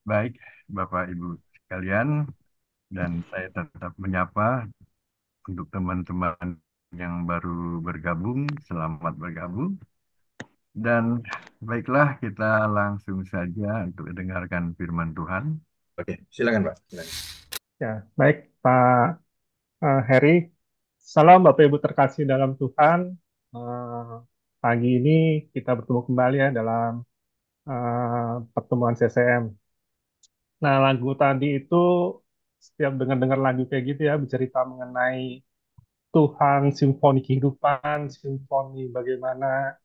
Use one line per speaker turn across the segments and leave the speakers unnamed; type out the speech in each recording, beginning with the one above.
Baik, Bapak Ibu sekalian, dan saya tetap menyapa untuk teman-teman yang baru bergabung, selamat bergabung. Dan baiklah, kita langsung saja untuk mendengarkan firman Tuhan.
Oke, silakan Pak. Silakan.
Ya, baik Pak Heri. Salam Bapak Ibu terkasih dalam Tuhan. Eh, Pagi ini kita bertemu kembali ya dalam pertemuan CCM. Nah, lagu tadi itu setiap dengar-dengar lagu kayak gitu ya, bercerita mengenai Tuhan, simfoni kehidupan, simfoni bagaimana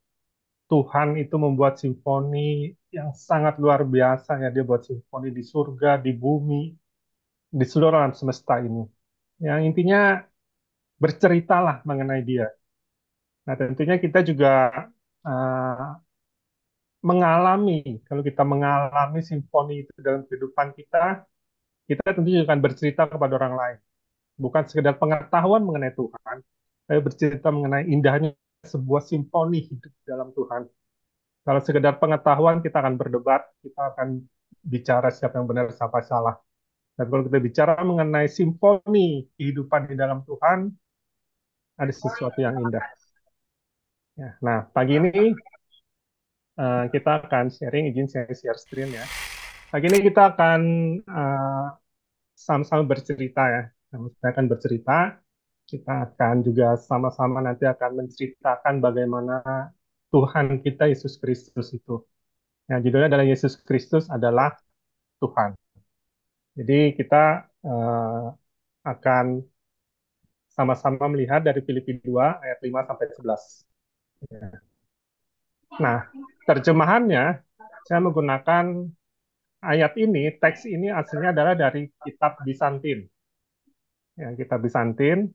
Tuhan itu membuat simfoni yang sangat luar biasa ya. Dia buat simfoni di surga, di bumi, di seluruh alam semesta ini. Yang intinya berceritalah mengenai dia. Nah, tentunya kita juga uh, mengalami, kalau kita mengalami simfoni itu dalam kehidupan kita, kita tentunya akan bercerita kepada orang lain. Bukan sekedar pengetahuan mengenai Tuhan, tapi bercerita mengenai indahnya sebuah simfoni hidup dalam Tuhan. Kalau sekedar pengetahuan, kita akan berdebat, kita akan bicara siapa yang benar, siapa yang salah. Dan kalau kita bicara mengenai simfoni kehidupan di dalam Tuhan, ada sesuatu yang indah. Ya, nah, pagi ini kita akan sharing, izin saya share screen ya. Pagi ini kita akan eh, sama-sama bercerita ya. Kita akan bercerita, kita akan juga sama-sama nanti akan menceritakan bagaimana Tuhan kita Yesus Kristus itu. Nah, judulnya adalah Yesus Kristus adalah Tuhan. Jadi kita eh, akan sama-sama melihat dari Filipi 2 ayat 5 sampai 11. Nah, terjemahannya saya menggunakan ayat ini, teks ini aslinya adalah dari kitab Bizantin. Ya, kitab Bizantin.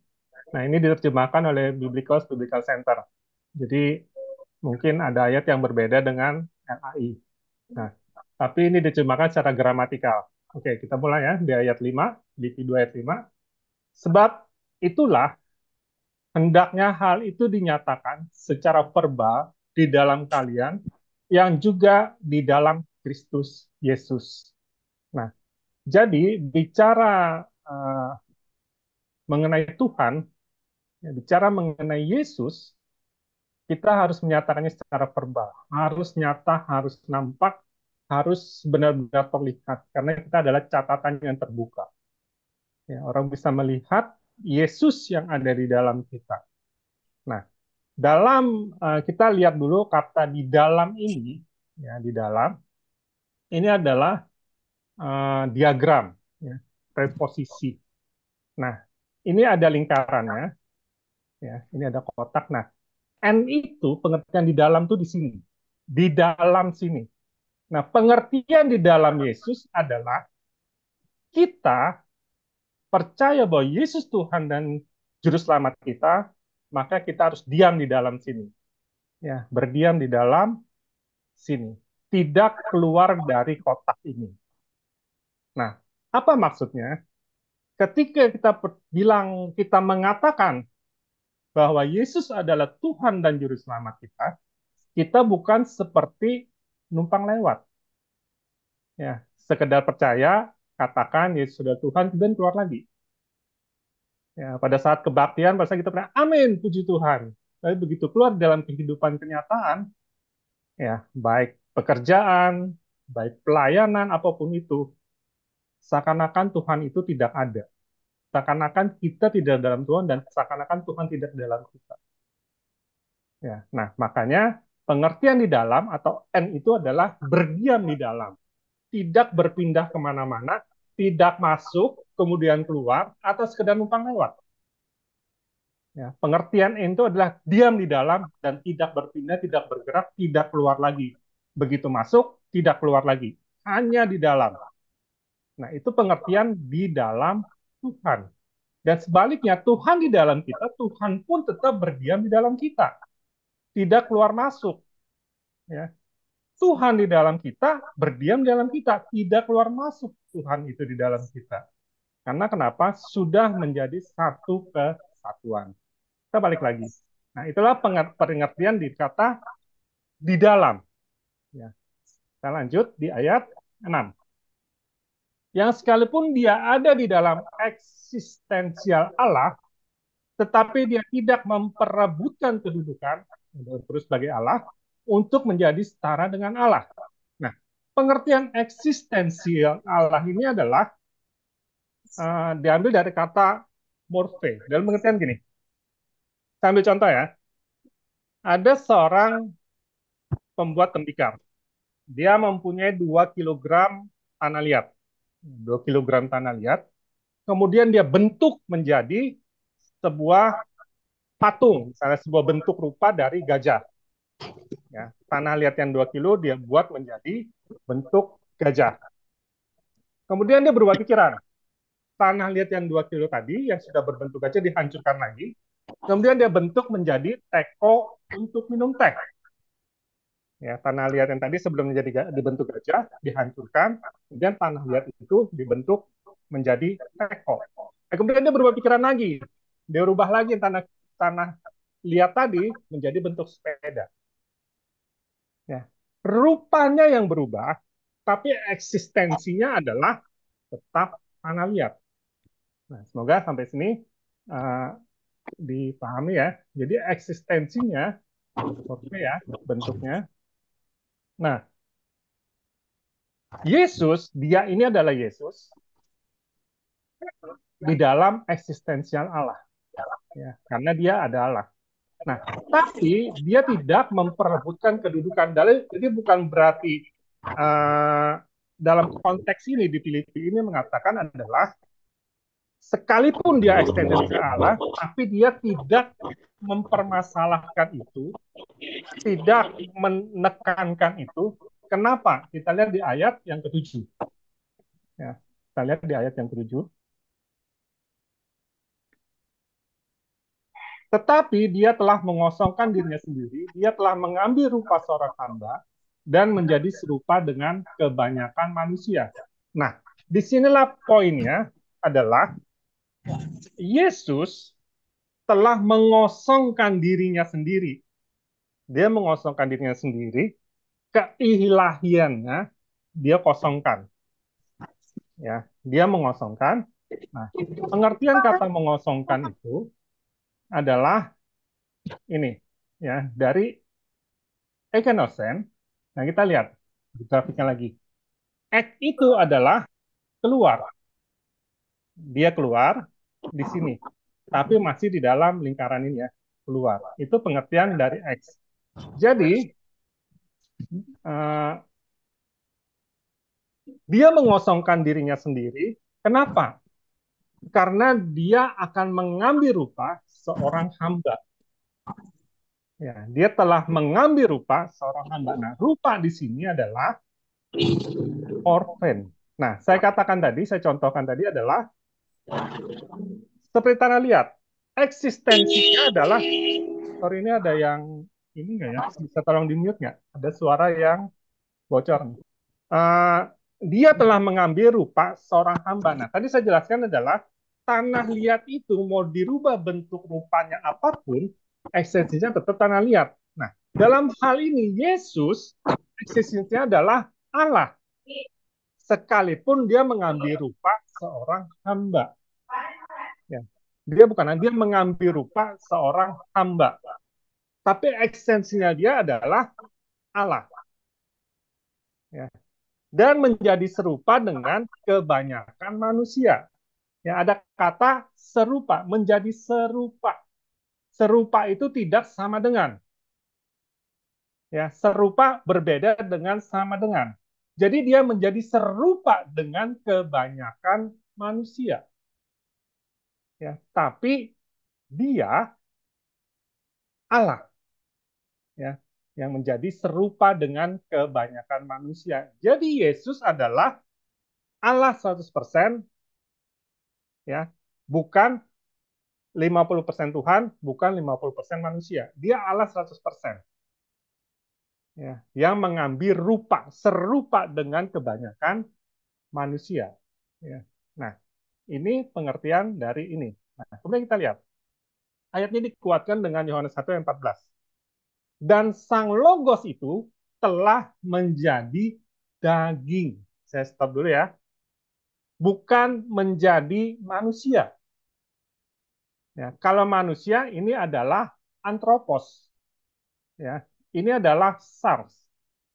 Nah, ini diterjemahkan oleh Biblicals Biblical Center. Jadi, mungkin ada ayat yang berbeda dengan LAI. Nah, tapi ini diterjemahkan secara gramatikal. Oke, kita mulai ya di ayat 5, di Filipi 2 ayat 5. Sebab itulah hendaknya hal itu dinyatakan secara verbal di dalam kalian yang juga di dalam Kristus Yesus. Nah, jadi bicara mengenai Tuhan, ya, bicara mengenai Yesus, kita harus menyatakannya secara verbal. Harus nyata, harus nampak, harus benar-benar terlihat. Karena kita adalah catatan yang terbuka. Ya, orang bisa melihat Yesus yang ada di dalam kita. Nah, kita lihat dulu kata di dalam ini, ya di dalam ini adalah diagram, ya, preposisi. Nah, ini ada lingkarannya, ya, ini ada kotak. Nah, N itu pengertian di dalam tuh di sini, di dalam sini. Nah, pengertian di dalam Yesus adalah kita percaya bahwa Yesus Tuhan dan Juru Selamat kita, maka kita harus diam di dalam sini. Ya, berdiam di dalam sini. Tidak keluar dari kotak ini. Nah, apa maksudnya? Ketika kita bilang, kita mengatakan bahwa Yesus adalah Tuhan dan Juru Selamat kita bukan seperti numpang lewat. Ya, sekedar percaya, katakan Yesus sudah Tuhan, kemudian keluar lagi. Ya, pada saat kebaktian, pada saat kita pernah, amin, puji Tuhan. Tapi begitu keluar dalam kehidupan kenyataan, ya, baik pekerjaan, baik pelayanan, apapun itu, seakan-akan Tuhan itu tidak ada. Seakan-akan kita tidak dalam Tuhan, dan seakan-akan Tuhan tidak dalam kita. Ya, nah, makanya pengertian di dalam atau N itu adalah berdiam di dalam. Tidak berpindah kemana-mana, tidak masuk, kemudian keluar, atau sekedar numpang lewat. Ya, pengertian itu adalah diam di dalam dan tidak berpindah, tidak bergerak, tidak keluar lagi. Begitu masuk, tidak keluar lagi. Hanya di dalam. Nah, itu pengertian di dalam Tuhan. Dan sebaliknya, Tuhan di dalam kita, Tuhan pun tetap berdiam di dalam kita. Tidak keluar masuk. Ya. Tuhan di dalam kita, berdiam di dalam kita. Tidak keluar masuk Tuhan itu di dalam kita. Karena kenapa? Sudah menjadi satu kesatuan. Kita balik lagi. Nah, itulah pengertian di kata di dalam. Ya. Kita lanjut di ayat 6. yang sekalipun dia ada di dalam eksistensial Allah, tetapi dia tidak memperebutkan kedudukan terus sebagai Allah untuk menjadi setara dengan Allah. Nah, pengertian eksistensial Allah ini adalah diambil dari kata morphe. Dalam pengertian gini, saya ambil contoh ya. Ada seorang pembuat tembikar. Dia mempunyai 2 kilogram tanah liat. 2 kilogram tanah liat. Kemudian dia bentuk menjadi sebuah patung, misalnya sebuah bentuk rupa dari gajah. Ya, tanah liat yang 2 kilo dia buat menjadi bentuk gajah. Kemudian dia berubah pikiran. Tanah liat yang 2 kilo tadi, yang sudah berbentuk gajah, dihancurkan lagi. Kemudian dia bentuk menjadi teko untuk minum teh. Ya, tanah liat yang tadi sebelum menjadi dibentuk gajah, dihancurkan. Kemudian tanah liat itu dibentuk menjadi teko. Kemudian dia berubah pikiran lagi. Dia rubah lagi tanah liat tadi menjadi bentuk sepeda. Ya. Rupanya yang berubah, tapi eksistensinya adalah tetap tanah liat. Nah, semoga sampai sini dipahami ya. Jadi eksistensinya, oke ya, bentuknya. Nah, Yesus, dia ini adalah Yesus di dalam eksistensial Allah. Ya, karena dia adalah. Nah, tapi dia tidak memperebutkan kedudukan. Jadi bukan berarti dalam konteks ini di Filipi ini mengatakan adalah sekalipun dia eksistensi Allah, tapi dia tidak mempermasalahkan itu, tidak menekankan itu. Kenapa? Kita lihat di ayat yang ke-7. Ya, kita lihat di ayat yang ke-7. Tetapi dia telah mengosongkan dirinya sendiri, dia telah mengambil rupa seorang hamba, dan menjadi serupa dengan kebanyakan manusia. Nah, disinilah poinnya adalah Yesus telah mengosongkan dirinya sendiri. Dia mengosongkan dirinya sendiri, keilahiannya dia kosongkan. Ya, dia mengosongkan. Nah, pengertian kata mengosongkan itu adalah ini ya, dari ekenosen. Nah, kita lihat grafiknya lagi. Ek itu adalah keluar. Dia keluar di sini. Tapi masih di dalam lingkaran ini ya, keluar. Itu pengertian dari X. Jadi, dia mengosongkan dirinya sendiri. Kenapa? Karena dia akan mengambil rupa seorang hamba. Ya, dia telah mengambil rupa seorang hamba. Nah, rupa di sini adalah orphan. Nah, saya katakan tadi, saya contohkan tadi adalah seperti tanah liat. Eksistensinya adalah, sorry ini ada yang, ini nggak ya, bisa tolong di mute nggak? Ada suara yang bocor. Dia telah mengambil rupa seorang hamba. Nah, tadi saya jelaskan adalah tanah liat itu mau dirubah bentuk rupanya apapun, eksistensinya tetap tanah liat. Nah, dalam hal ini Yesus eksistensinya adalah Allah. Sekalipun dia mengambil rupa seorang hamba. Ya. Dia mengambil rupa seorang hamba. Tapi eksistensinya dia adalah Allah. Ya. Dan menjadi serupa dengan kebanyakan manusia. Ya, ada kata serupa, menjadi serupa. Serupa itu tidak sama dengan. Ya, serupa berbeda dengan sama dengan. Jadi dia menjadi serupa dengan kebanyakan manusia. Ya, tapi dia Allah. Ya, yang menjadi serupa dengan kebanyakan manusia. Jadi Yesus adalah Allah 100%, ya, bukan 50% Tuhan, bukan 50% manusia. Dia Allah 100%. Ya, yang mengambil rupa, serupa dengan kebanyakan manusia. Ya. Nah, ini pengertian dari ini. Nah, kemudian kita lihat. Ayatnya dikuatkan dengan Yohanes 1 ayat 14. Dan Sang Logos itu telah menjadi daging. Saya stop dulu ya. bukan menjadi manusia. Ya, kalau manusia ini adalah antropos, ya, ini adalah SARS.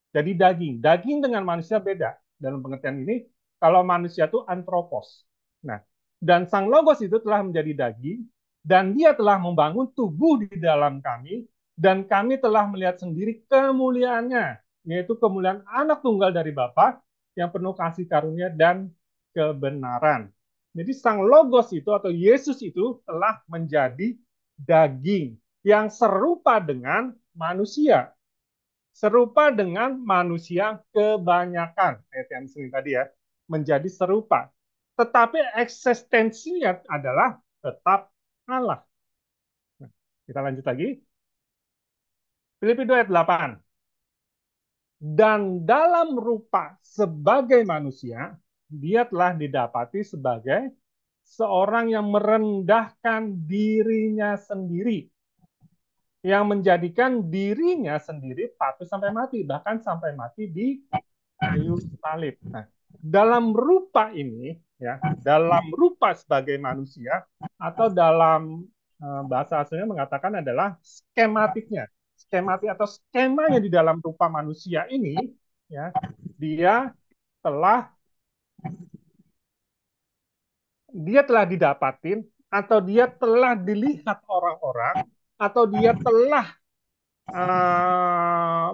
Jadi daging. Daging dengan manusia beda. Dalam pengertian ini, kalau manusia itu antropos. Nah, dan Sang Logos itu telah menjadi daging, dan dia telah membangun tubuh di dalam kami, dan kami telah melihat sendiri kemuliaannya, yaitu kemuliaan anak tunggal dari Bapa yang penuh kasih karunia dan kebenaran. Jadi Sang Logos itu atau Yesus itu telah menjadi daging yang serupa dengan manusia, serupa dengan manusia kebanyakan, ayat yang sering tadi ya, menjadi serupa. Tetapi eksistensinya adalah tetap Allah. Nah, kita lanjut lagi. Filipi 2 ayat 8. Dan dalam rupa sebagai manusia, dia telah didapati sebagai seorang yang merendahkan dirinya sendiri, yang menjadikan dirinya sendiri patuh sampai mati, bahkan sampai mati di kayu salib. Nah, dalam rupa ini, ya, dalam rupa sebagai manusia, atau dalam bahasa aslinya mengatakan adalah skematiknya, skematik atau skemanya di dalam rupa manusia ini, ya, dia telah didapatin, atau dia telah dilihat orang-orang, atau dia telah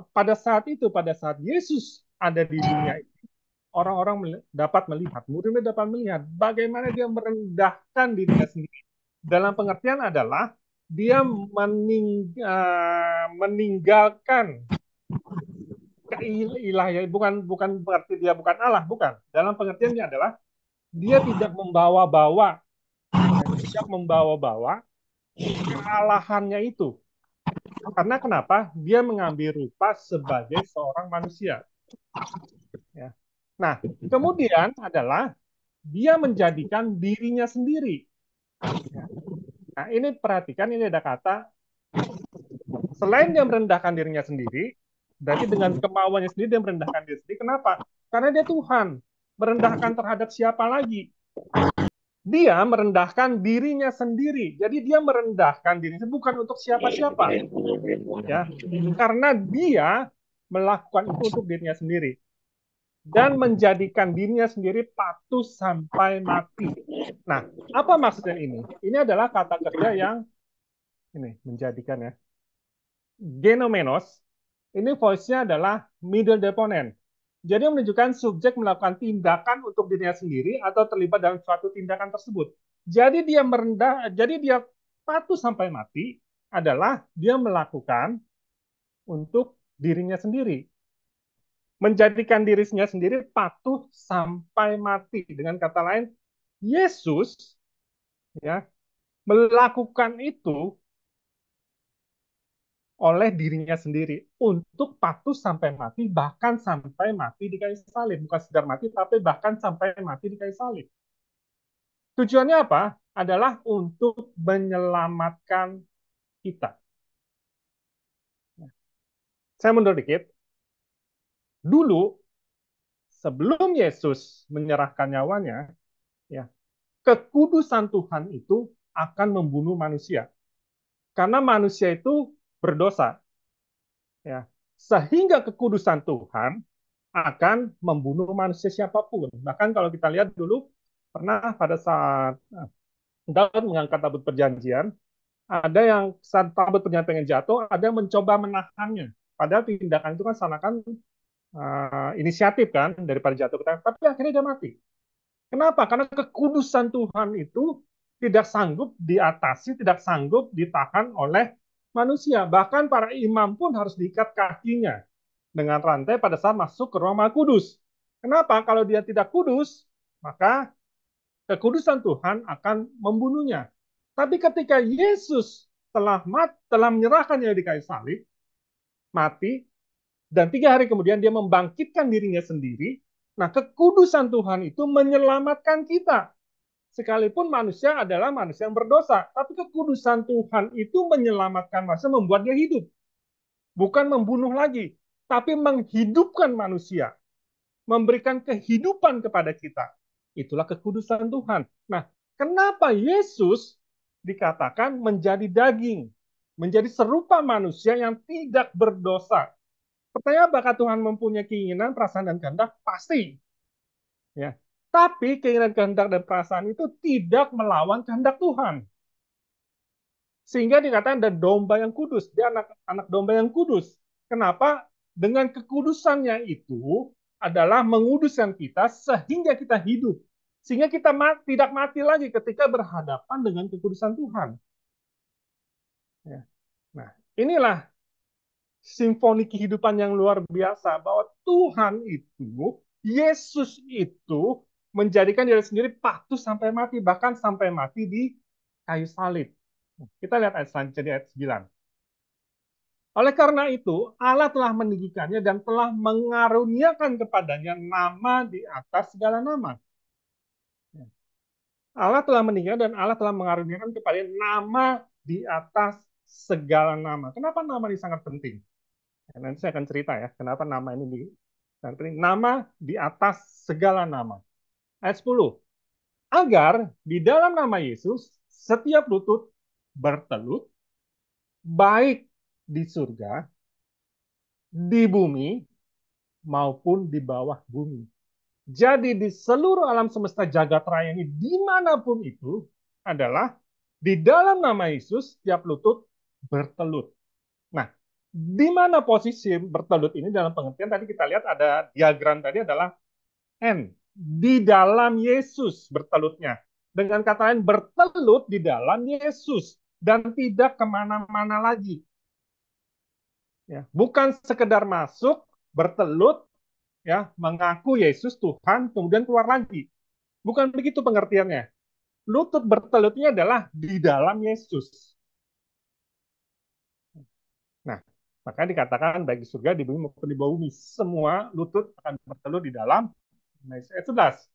pada saat Yesus ada di dunia ini, orang-orang dapat melihat, muridnya dapat melihat bagaimana dia merendahkan dirinya sendiri. Dalam pengertian adalah dia meninggalkan keilahian, bukan berarti dia bukan Allah, bukan. Dalam pengertiannya adalah dia tidak membawa-bawa kealahannya itu. Karena kenapa? Dia mengambil rupa sebagai seorang manusia. Ya. Nah, kemudian adalah dia menjadikan dirinya sendiri. Ya. Nah, ini perhatikan, ini ada kata, selain dia merendahkan dirinya sendiri, berarti dengan kemauannya sendiri dia merendahkan diri sendiri. Kenapa? Karena dia Tuhan. Merendahkan terhadap siapa lagi? Dia merendahkan dirinya sendiri. Jadi dia merendahkan dirinya bukan untuk siapa-siapa. Ya, karena dia melakukan itu untuk dirinya sendiri. Dan menjadikan dirinya sendiri patuh sampai mati. Nah, apa maksudnya ini? Ini adalah kata kerja yang ini menjadikan ya. Genomenos, ini voice-nya adalah middle deponent. Jadi menunjukkan subjek melakukan tindakan untuk dirinya sendiri atau terlibat dalam suatu tindakan tersebut. Jadi dia patuh sampai mati adalah dia melakukan untuk dirinya sendiri. Menjadikan dirinya sendiri patuh sampai mati. Dengan kata lain, Yesus ya melakukan itu oleh dirinya sendiri untuk patuh sampai mati, bahkan sampai mati di kayu salib. Bukan sekedar mati, tapi bahkan sampai mati di kayu salib. Tujuannya apa? Adalah untuk menyelamatkan kita. Saya mundur dikit. Dulu, sebelum Yesus menyerahkan nyawanya, ya, kekudusan Tuhan itu akan membunuh manusia. Karena manusia itu berdosa. Ya. Sehingga kekudusan Tuhan akan membunuh manusia siapapun. Bahkan kalau kita lihat dulu, pernah pada saat Daud mengangkat tabut perjanjian, ada yang saat tabut perjanjian pengen jatuh, ada yang mencoba menahannya. Padahal tindakan itu kan seakan inisiatif kan daripada jatuh ke tangan, tapi akhirnya dia mati. Kenapa? Karena kekudusan Tuhan itu tidak sanggup diatasi, tidak sanggup ditahan oleh manusia. Bahkan para imam pun harus diikat kakinya dengan rantai pada saat masuk ke ruang Maha Kudus. Kenapa? Kalau dia tidak kudus, maka kekudusan Tuhan akan membunuhnya. Tapi ketika Yesus telah menyerahkannya di kayu salib, mati, dan 3 hari kemudian dia membangkitkan dirinya sendiri, nah kekudusan Tuhan itu menyelamatkan kita. Sekalipun manusia adalah manusia yang berdosa, tapi kekudusan Tuhan itu menyelamatkan manusia, membuat dia hidup. Bukan membunuh lagi, tapi menghidupkan manusia. Memberikan kehidupan kepada kita. itulah kekudusan Tuhan. Nah, kenapa Yesus dikatakan menjadi daging, menjadi serupa manusia yang tidak berdosa? Pertanyaan, apakah Tuhan mempunyai keinginan, perasaan, dan kehendak? Pasti. Ya. Tapi keinginan, kehendak, dan perasaan itu tidak melawan kehendak Tuhan. Sehingga dikatakan ada domba yang kudus. Dia anak domba yang kudus. Kenapa? Dengan kekudusannya itu adalah menguduskan kita sehingga kita hidup. Sehingga kita tidak mati lagi ketika berhadapan dengan kekudusan Tuhan. Ya. Nah, inilah simfoni kehidupan yang luar biasa, bahwa Tuhan itu, Yesus itu menjadikan diri sendiri patuh sampai mati, bahkan sampai mati di kayu salib. Kita lihat ayat selanjutnya di ayat 9. Oleh karena itu, Allah telah meninggikannya dan telah mengaruniakan kepadanya nama di atas segala nama. Allah telah meninggikan dan Allah telah mengaruniakan kepadanya nama di atas segala nama. Kenapa nama ini sangat penting? Nanti saya akan cerita ya, kenapa nama ini sangat penting. Nama di atas segala nama. Ayat 10. Agar di dalam nama Yesus, setiap lutut bertelut, baik di surga, di bumi, maupun di bawah bumi. Jadi di seluruh alam semesta jagat raya ini, dimanapun itu, adalah di dalam nama Yesus, setiap lutut bertelut. Nah, di mana posisi bertelut ini dalam pengertian tadi kita lihat ada diagram tadi adalah N. Di dalam Yesus bertelutnya. Dengan kata lain, bertelut di dalam Yesus. Dan tidak kemana-mana lagi. Ya, bukan sekedar masuk, bertelut, ya, mengaku Yesus Tuhan, kemudian keluar lagi. Bukan begitu pengertiannya. Lutut bertelutnya adalah di dalam Yesus. Nah, maka dikatakan baik di surga, di bumi maupun di bawah bumi, semua lutut akan bertelut di dalam ayat 11.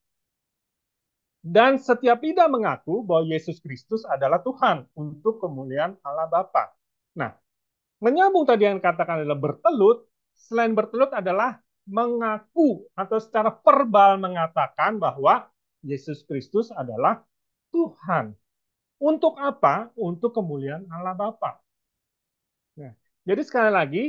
Dan setiap lidah mengaku bahwa Yesus Kristus adalah Tuhan untuk kemuliaan Allah Bapa. Nah, menyambung tadi yang katakan adalah bertelut, selain bertelut adalah mengaku atau secara verbal mengatakan bahwa Yesus Kristus adalah Tuhan. Untuk apa? Untuk kemuliaan Allah Bapa. Nah, jadi sekali lagi,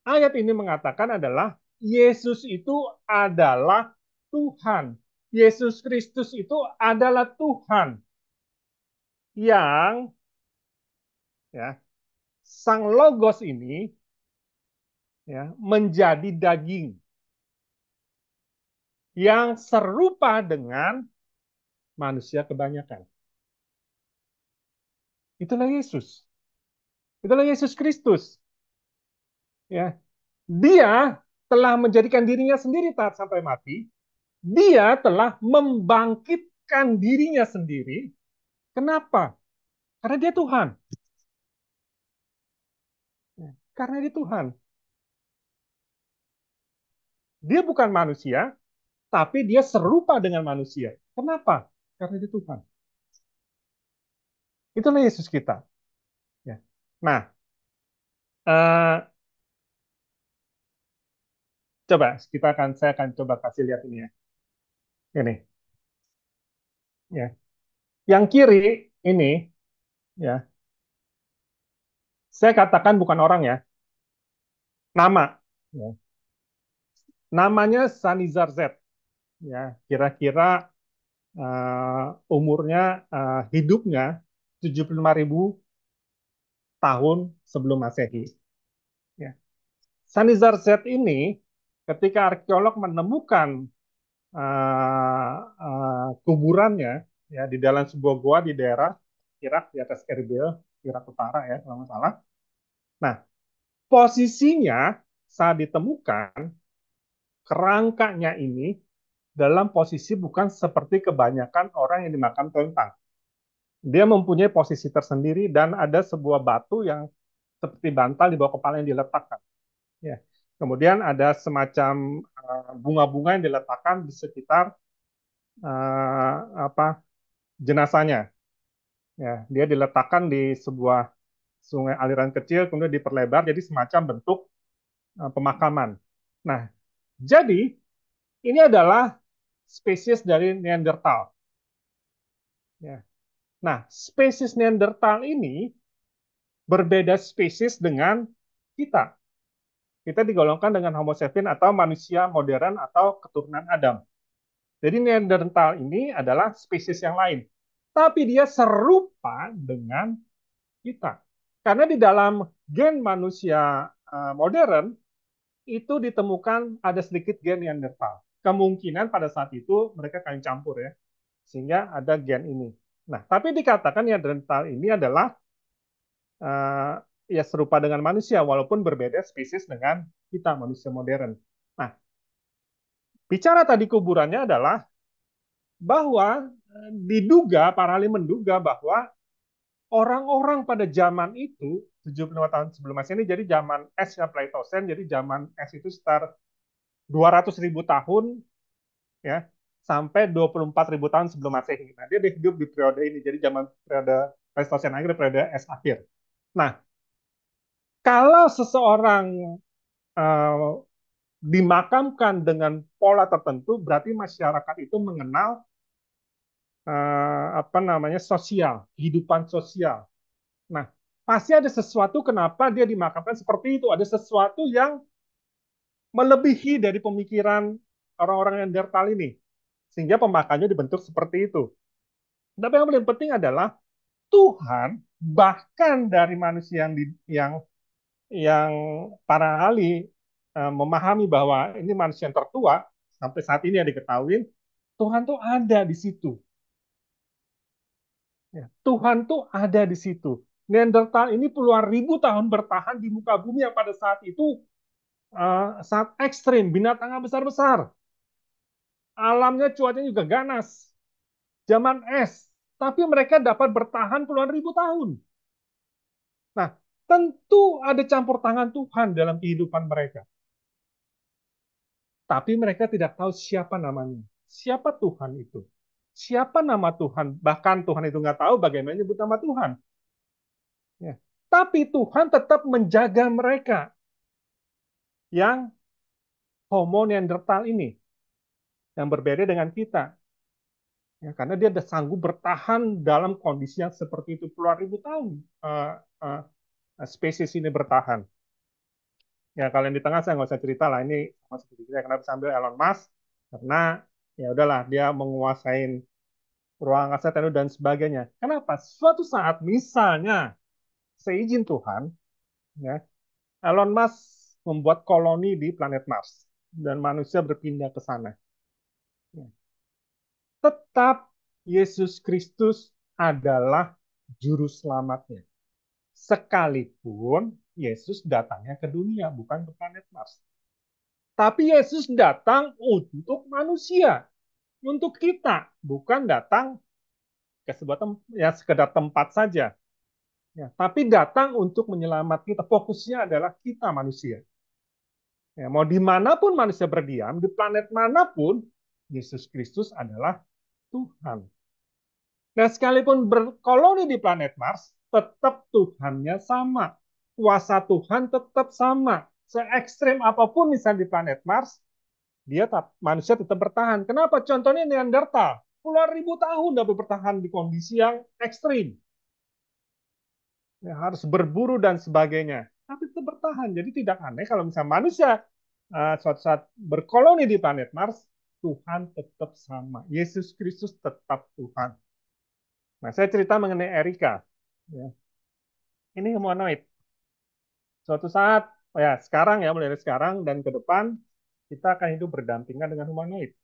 ayat ini mengatakan adalah Yesus itu adalah Tuhan. Yesus Kristus itu adalah Tuhan yang ya, Sang Logos ini ya, menjadi daging yang serupa dengan manusia kebanyakan. Itulah Yesus. Itulah Yesus Kristus. Ya. Dia telah menjadikan dirinya sendiri taat sampai mati. Dia telah membangkitkan dirinya sendiri. Kenapa? Karena dia Tuhan. Karena dia Tuhan. Dia bukan manusia, tapi dia serupa dengan manusia. Kenapa? Karena dia Tuhan. Itulah Yesus kita. Ya. Nah, coba saya akan coba kasih lihat ini ya. Ini, ya. Yang kiri ini, ya. Saya katakan bukan orang ya, nama. Ya. Namanya Sanizar Z. Ya, kira-kira umurnya hidupnya 75.000 tahun sebelum Masehi. Ya. Sanizar Z ini ketika arkeolog menemukan kuburannya ya di dalam sebuah gua di daerah Irak di atas Erbil, Irak Utara ya kalau nggak salah. Nah, posisinya saat ditemukan kerangkanya ini dalam posisi bukan seperti kebanyakan orang yang dimakan telentang. Dia mempunyai posisi tersendiri dan ada sebuah batu yang seperti bantal di bawah kepala yang diletakkan. Ya. Kemudian ada semacam bunga-bunga yang diletakkan di sekitar jenazahnya. Ya, dia diletakkan di sebuah sungai aliran kecil, kemudian diperlebar jadi semacam bentuk pemakaman. Nah, jadi ini adalah spesies dari Neanderthal. Ya. Nah, spesies Neanderthal ini berbeda spesies dengan kita. Kita digolongkan dengan Homo sapien atau manusia modern atau keturunan Adam. Jadi Neanderthal ini adalah spesies yang lain. Tapi dia serupa dengan kita. Karena di dalam gen manusia modern, itu ditemukan ada sedikit gen Neanderthal. Kemungkinan pada saat itu mereka kawin campur ya. Sehingga ada gen ini. Nah, tapi dikatakan Neanderthal ini adalah uh, ya serupa dengan manusia walaupun berbeda spesies dengan kita manusia modern. Nah, bicara tadi kuburannya adalah bahwa diduga, para ahli menduga bahwa orang-orang pada zaman itu 75 tahun sebelum Masehi ini jadi zaman esnya Pleistocene, jadi zaman es itu sekitar 200.000 tahun ya sampai 24.000 tahun sebelum Masehi. Nah, dia hidup di periode ini, jadi zaman periode Pleistocene akhir, periode es akhir. Nah, kalau seseorang uh, dimakamkan dengan pola tertentu, berarti masyarakat itu mengenal apa namanya sosial, kehidupan sosial. Nah, pasti ada sesuatu kenapa dia dimakamkan seperti itu. Ada sesuatu yang melebihi dari pemikiran orang-orang Neanderthal ini, sehingga pemakannya dibentuk seperti itu. Tapi yang paling penting adalah Tuhan bahkan dari manusia yang para ahli memahami bahwa ini manusia yang tertua sampai saat ini yang diketahui Tuhan tuh ada di situ. Ya, Tuhan tuh ada di situ. Neanderthal ini puluhan ribu tahun bertahan di muka bumi yang pada saat itu sangat ekstrim, binatangnya besar-besar, alamnya cuacanya juga ganas, zaman es, tapi mereka dapat bertahan puluhan ribu tahun. Nah, tentu ada campur tangan Tuhan dalam kehidupan mereka. Tapi mereka tidak tahu siapa namanya. Siapa Tuhan itu? Siapa nama Tuhan? Bahkan Tuhan itu nggak tahu bagaimana menyebut nama Tuhan. Ya. Tapi Tuhan tetap menjaga mereka yang Homo Neanderthal ini, yang berbeda dengan kita. Ya, karena dia sudah sanggup bertahan dalam kondisi yang seperti itu puluhan ribu tahun. Uh, spesies ini bertahan. Ya kalau yang di tengah saya nggak usah cerita lah. Ini sama seperti kita kenapa sambil Elon Musk karena ya udahlah dia menguasai ruang angkasa dan sebagainya. Kenapa? Suatu saat misalnya seizin Tuhan, ya Elon Musk membuat koloni di planet Mars dan manusia berpindah ke sana. Ya. Tetap Yesus Kristus adalah juru selamatnya. Sekalipun Yesus datangnya ke dunia, bukan ke planet Mars. Tapi Yesus datang untuk manusia, untuk kita, bukan datang ke sebuah ya sekedar tempat saja. Ya, tapi datang untuk menyelamatkan kita. Fokusnya adalah kita manusia. Ya, mau dimanapun manusia berdiam, di planet manapun, Yesus Kristus adalah Tuhan. Nah, sekalipun berkoloni di planet Mars, tetap Tuhannya sama. Kuasa Tuhan tetap sama. Se-ekstrim apapun misalnya di planet Mars, manusia tetap bertahan. Kenapa? Contohnya Neanderthal. Puluhan ribu tahun dapat bertahan di kondisi yang ekstrim. Ya, harus berburu dan sebagainya. Tapi tetap bertahan. Jadi tidak aneh kalau misalnya manusia suatu saat berkoloni di planet Mars, Tuhan tetap sama. Yesus Kristus tetap Tuhan. Nah, saya cerita mengenai Erika. Ya. Ini humanoid. Suatu saat, ya sekarang ya, mulai dari sekarang dan ke depan, kita akan hidup berdampingan dengan humanoid.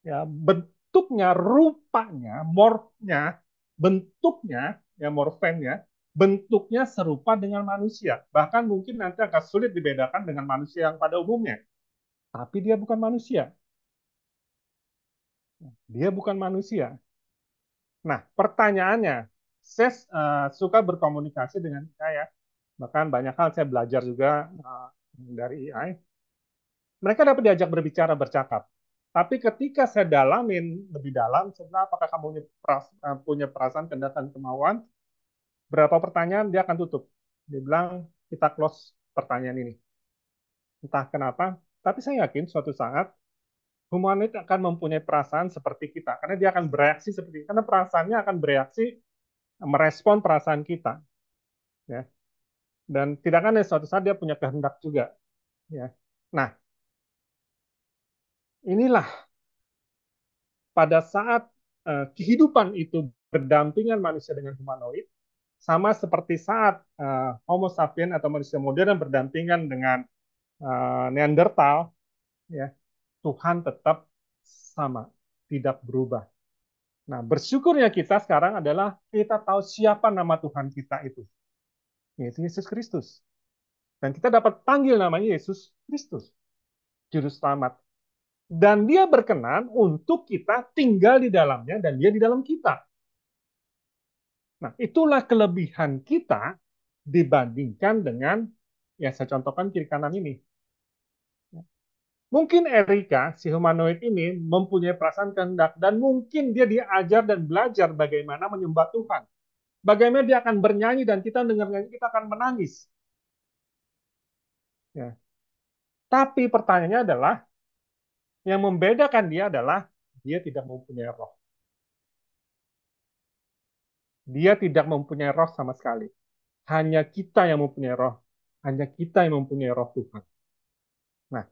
Ya, bentuknya, rupanya, morfnya, bentuknya, ya morfemnya, bentuknya serupa dengan manusia. Bahkan mungkin nanti akan sulit dibedakan dengan manusia yang pada umumnya. Tapi dia bukan manusia. Dia bukan manusia. Nah, pertanyaannya, saya suka berkomunikasi dengan saya. Bahkan banyak hal saya belajar juga dari AI. Mereka dapat diajak berbicara, bercakap. Tapi ketika saya dalamin lebih dalam, sebenarnya apakah kamu punya perasaan, kehendak, dan kemauan, berapa pertanyaan dia akan tutup. Dia bilang, kita close pertanyaan ini. Entah kenapa, tapi saya yakin suatu saat humanoid akan mempunyai perasaan seperti kita, karena dia akan bereaksi seperti kita, karena perasaannya akan bereaksi merespon perasaan kita, ya. Dan tidak akan suatu saat dia punya kehendak juga, ya. Nah, inilah pada saat kehidupan itu berdampingan manusia dengan humanoid, sama seperti saat Homo sapien atau manusia modern berdampingan dengan Neanderthal, ya, Tuhan tetap sama, tidak berubah. Nah, bersyukurnya kita sekarang adalah kita tahu siapa nama Tuhan kita itu, yaitu Yesus Kristus. Dan kita dapat panggil namanya Yesus Kristus, Juru Selamat. Dan dia berkenan untuk kita tinggal di dalamnya dan dia di dalam kita. Nah, itulah kelebihan kita dibandingkan dengan, ya saya contohkan kiri kanan ini. Mungkin Erika, si humanoid ini, mempunyai perasaan kehendak, dan mungkin dia diajar dan belajar bagaimana menyembah Tuhan. Bagaimana dia akan bernyanyi, dan kita dengar nyanyi, kita akan menangis. Ya. Tapi pertanyaannya adalah, yang membedakan dia adalah, dia tidak mempunyai roh. Dia tidak mempunyai roh sama sekali. Hanya kita yang mempunyai roh. Hanya kita yang mempunyai roh Tuhan. Nah,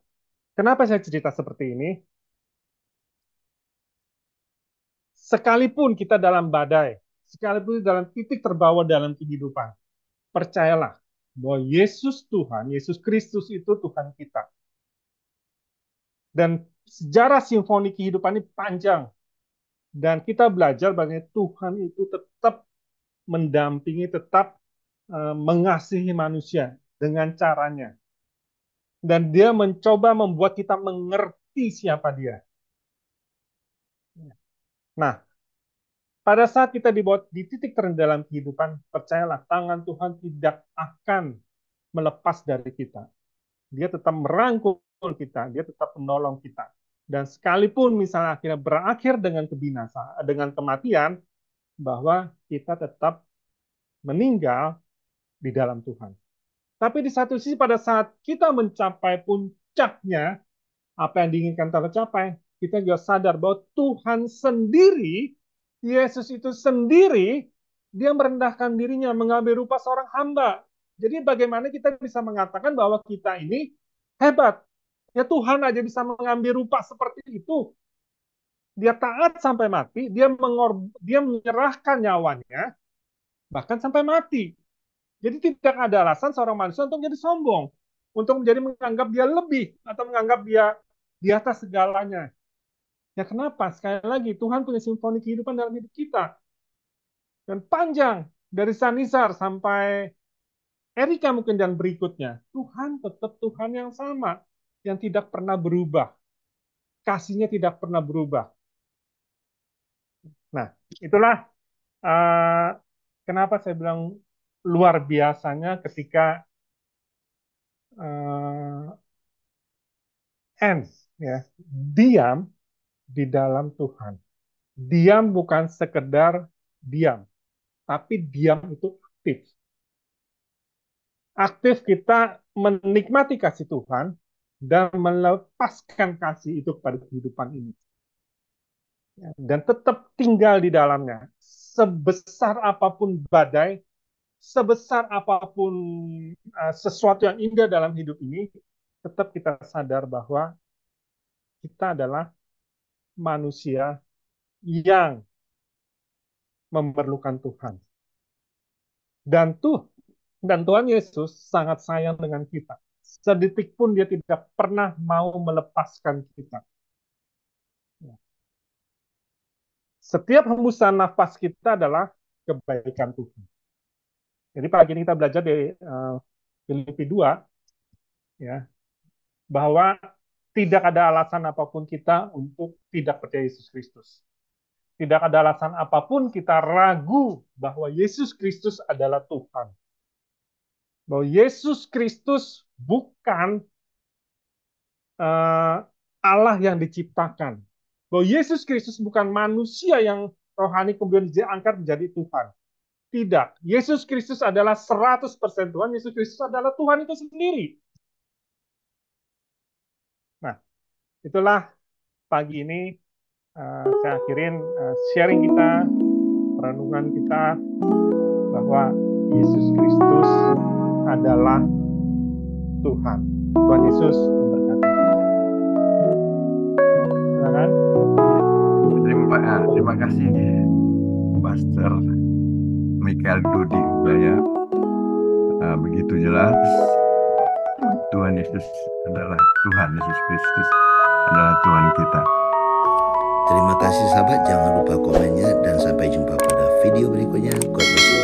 kenapa saya cerita seperti ini? Sekalipun kita dalam badai, sekalipun dalam titik terbawa dalam kehidupan, percayalah bahwa Yesus Tuhan, Yesus Kristus itu Tuhan kita. Dan sejarah simfoni kehidupan ini panjang. Dan kita belajar bahwa Tuhan itu tetap mendampingi, tetap mengasihi manusia dengan caranya. Dan dia mencoba membuat kita mengerti siapa dia. Nah, pada saat kita dibawa di titik terendah dalam kehidupan, percayalah, tangan Tuhan tidak akan melepas dari kita. Dia tetap merangkul kita, dia tetap menolong kita. Dan sekalipun misalnya akhirnya berakhir dengan kebinasaan, dengan kematian, bahwa kita tetap meninggal di dalam Tuhan. Tapi di satu sisi pada saat kita mencapai puncaknya, apa yang diinginkan tercapai, kita juga sadar bahwa Tuhan sendiri, Yesus itu sendiri, dia merendahkan dirinya, mengambil rupa seorang hamba. Jadi bagaimana kita bisa mengatakan bahwa kita ini hebat? Ya Tuhan aja bisa mengambil rupa seperti itu. Dia taat sampai mati, dia menyerahkan nyawanya, bahkan sampai mati. Jadi tidak ada alasan seorang manusia untuk menjadi sombong, untuk menjadi menganggap dia lebih, atau menganggap dia di atas segalanya. Ya kenapa? Sekali lagi, Tuhan punya simfoni kehidupan dalam hidup kita. Dan panjang, dari Sanisar sampai Erika mungkin dan berikutnya. Tuhan tetap Tuhan yang sama, yang tidak pernah berubah. Kasihnya tidak pernah berubah. Nah, itulah kenapa saya bilang luar biasanya ketika ya, diam di dalam Tuhan. Diam bukan sekedar diam, tapi diam itu aktif. Aktif kita menikmati kasih Tuhan dan melepaskan kasih itu kepada kehidupan ini. Dan tetap tinggal di dalamnya. Sebesar apapun badai, sebesar apapun sesuatu yang indah dalam hidup ini, tetap kita sadar bahwa kita adalah manusia yang memerlukan Tuhan. Dan Tuhan Yesus sangat sayang dengan kita. Sedetik pun dia tidak pernah mau melepaskan kita. Setiap hembusan nafas kita adalah kebaikan Tuhan. Jadi pagi ini kita belajar di Filipi 2, ya, bahwa tidak ada alasan apapun kita untuk tidak percaya Yesus Kristus. Tidak ada alasan apapun kita ragu bahwa Yesus Kristus adalah Tuhan. Bahwa Yesus Kristus bukan Allah yang diciptakan. Bahwa Yesus Kristus bukan manusia yang rohani kemudian diangkat menjadi Tuhan. Tidak. Yesus Kristus adalah 100% Tuhan. Yesus Kristus adalah Tuhan itu sendiri. Nah, itulah pagi ini saya akhirin sharing kita, perenungan kita, bahwa Yesus Kristus adalah Tuhan. Tuhan Yesus memberkati. Silakan.
Terima kasih Pastor Michael Dudi ya. Begitu jelas Tuhan Yesus adalah Tuhan, Yesus Kristus adalah Tuhan kita.
Terima kasih sahabat, jangan lupa komennya dan sampai jumpa pada video berikutnya. God bless you.